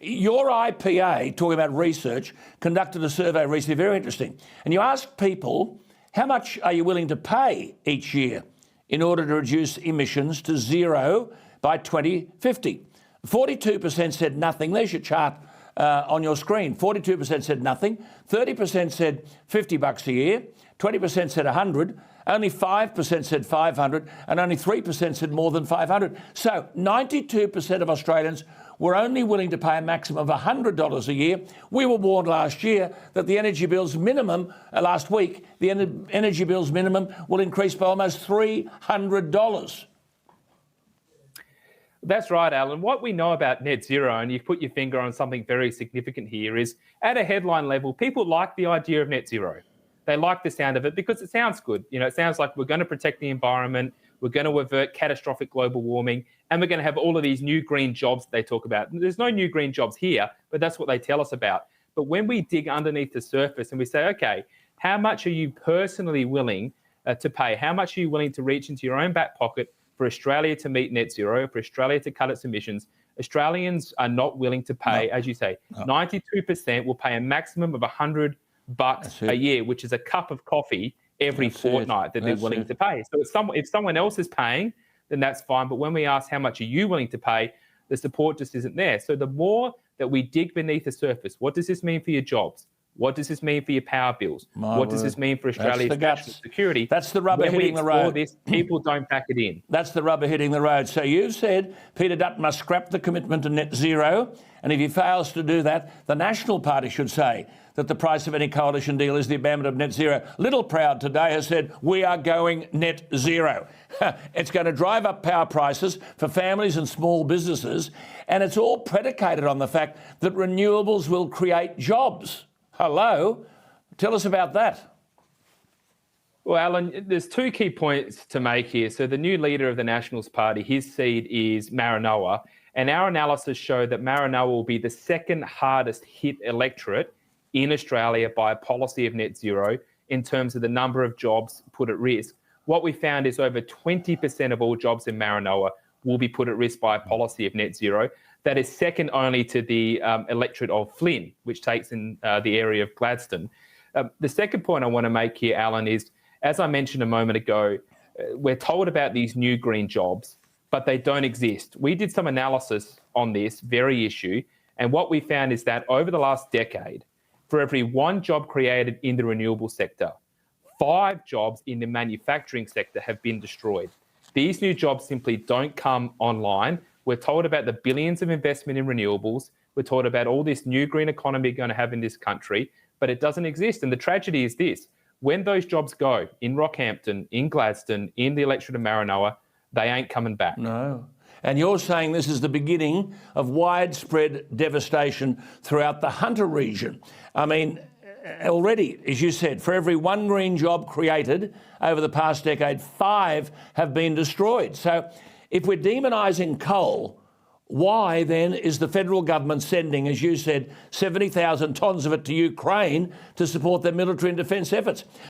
Your IPA, talking about research, conducted a survey recently, very interesting. And you asked people, how much are you willing to pay each year in order to reduce emissions to zero by 2050? 42% said nothing. There's your chart on your screen. 42% said nothing. 30% said $50 a year. 20% said 100. Only 5% said 500, and only 3% said more than 500. So 92% of Australians were only willing to pay a maximum of $100 a year. We were warned last year that the energy bills minimum, last week, the energy bills minimum will increase by almost $300. That's right, Alan. What we know about net zero, and you've put your finger on something very significant here, is at a headline level, people like the idea of net zero. They like the sound of it because it sounds good. You know, it sounds like we're going to protect the environment, we're going to avert catastrophic global warming, and we're going to have all of these new green jobs they talk about. There's no new green jobs here, but that's what they tell us about. But when we dig underneath the surface and we say, okay, how much are you personally willing to pay? How much are you willing to reach into your own back pocket for Australia to meet net zero, for Australia to cut its emissions? Australians are not willing to pay, as you say, 92% will pay a maximum of $100 a year, which is a cup of coffee every fortnight that they're willing to pay. So if someone else is paying, then that's fine. But when we ask how much are you willing to pay, the support just isn't there. So the more that we dig beneath the surface, what does this mean for your jobs? What does this mean for your power bills? What does this mean for Australia's national security? That's the rubber hitting the road. This, people don't back it in. That's the rubber hitting the road. So you've said Peter Dutton must scrap the commitment to net zero, and if he fails to do that, the National Party should say that the price of any coalition deal is the abandonment of net zero. Littleproud today has said, we are going net zero. It's going to drive up power prices for families and small businesses, and it's all predicated on the fact that renewables will create jobs. Hello? Tell us about that. Well, Alan, there's two key points to make here. So the new leader of the Nationals Party, his seed is Maranoa, and our analysis showed that Maranoa will be the second hardest hit electorate in Australia by a policy of net zero in terms of the number of jobs put at risk. What we found is over 20% of all jobs in Maranoa will be put at risk by a policy of net zero. That is second only to the electorate of Flynn, which takes in the area of Gladstone. The second point I want to make here, Alan, is, as I mentioned a moment ago, we're told about these new green jobs, but they don't exist. We did some analysis on this very issue, and what we found is that over the last decade, for every one job created in the renewable sector, 5 jobs in the manufacturing sector have been destroyed. These new jobs simply don't come online. We're told about the billions of investment in renewables. We're told about all this new green economy going to have in this country, but it doesn't exist. And the tragedy is this: when those jobs go in Rockhampton, in Gladstone, in the electorate of Maranoa, they ain't coming back. No. And you're saying this is the beginning of widespread devastation throughout the Hunter region. I mean, already, as you said, for every one green job created over the past decade, 5 have been destroyed. So if we're demonising coal, why then is the federal government sending, as you said, 70,000 tonnes of it to Ukraine to support their military and defence efforts?